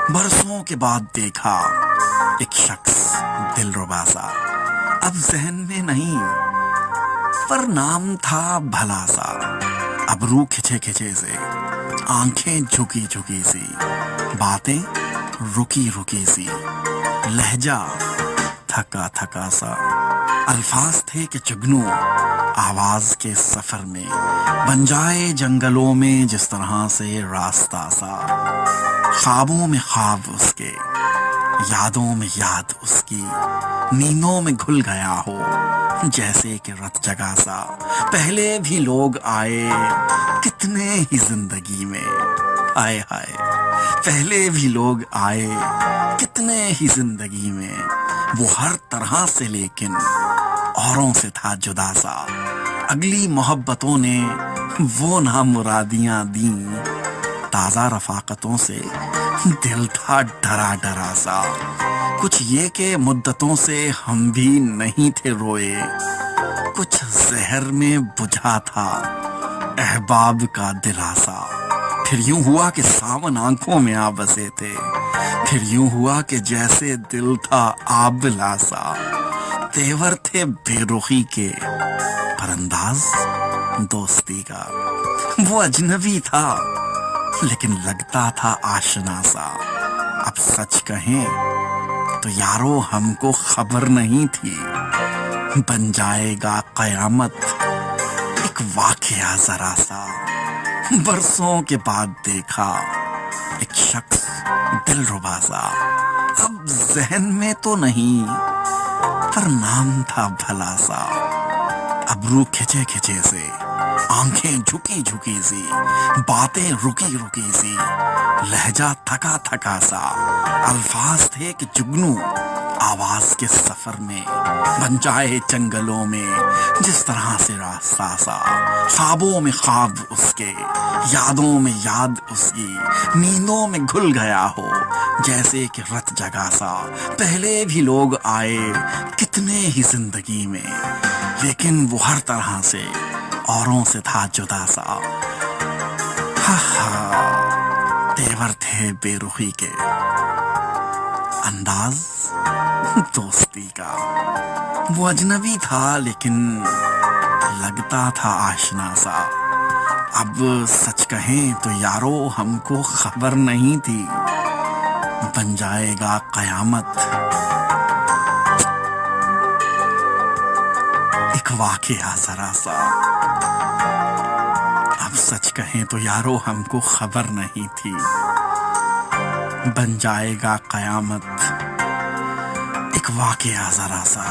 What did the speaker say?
برسوں کے بعد دیکھا ایک شخص دلربا سا، اب ذہن میں نہیں پر نام تھا بھلا سا، ابرو کھچے کھچے سے، آنکھیں جھکی جھکی سی، باتیں رکی رکی سی، لہجہ تھکا تھکا سا، الفاظ تھے کہ جگنو آواز کے سفر میں بن جائے جنگلوں میں جس طرح سے راستہ سا، خوابوں میں خواب اس کے، یادوں میں یاد اس کی، نیندوں میں گھل گیا ہو جیسے کہ رت جگا سا، پہلے بھی لوگ آئے کتنے ہی زندگی میں، ہائے ہائے پہلے بھی لوگ آئے کتنے ہی زندگی میں، وہ ہر طرح سے لیکن اوروں سے تھا جدا سا، اگلی محبتوں نے وہ نامرادیاں دیں، تازہ رفاقتوں سے دل تھا ڈرا ڈرا سا، کچھ یہ کہ مدتوں سے ہم بھی نہیں تھے روئے، کچھ زہر میں بجھا تھا احباب کا دلاسا، پھر یوں ہوا کہ ساون آنکھوں میں آ بسے تھے، پھر یوں ہوا کہ جیسے دل تھا آبلا سا، تیور تھے بے رخی کے پر انداز دوستی کا، وہ اجنبی تھا لیکن لگتا تھا آشنا سا، اب سچ کہیں تو یارو ہم کو خبر نہیں تھی، بن جائے گا قیامت ایک واقعہ ذرا سا، برسوں کے بعد دیکھا ایک شخص دلربا سا، اب ذہن میں تو نہیں پر نام تھا بھلا سا، ابرو کھچے کھچے سے، آنکھیں جھکی جھکی سی، باتیں رکی رکی سی، لہجہ تھکا تھکا سا، الفاظ تھے کہ جگنو آواز کے سفر میں بن جائے جنگلوں میں جس طرح سے راستہ سا، خوابوں میں خواب اس کے، یادوں میں یاد اس کی، نیندوں میں گھل گیا ہو جیسے کہ رت جگا سا، پہلے بھی لوگ آئے کتنے ہی زندگی میں لیکن وہ ہر طرح سے اوروں سے تھا جدا سا، تیور تھے بے رخی کے، انداز دوستی کا، وہ اجنبی تھا لیکن لگتا تھا آشنا سا، اب سچ کہیں تو یارو ہم کو خبر نہیں تھی، بن جائے گا قیامت ایک واقعہ ذرا سا، اب سچ کہیں تو یارو ہم کو خبر نہیں تھی، بن جائے گا قیامت ایک واقعہ ذرا سا۔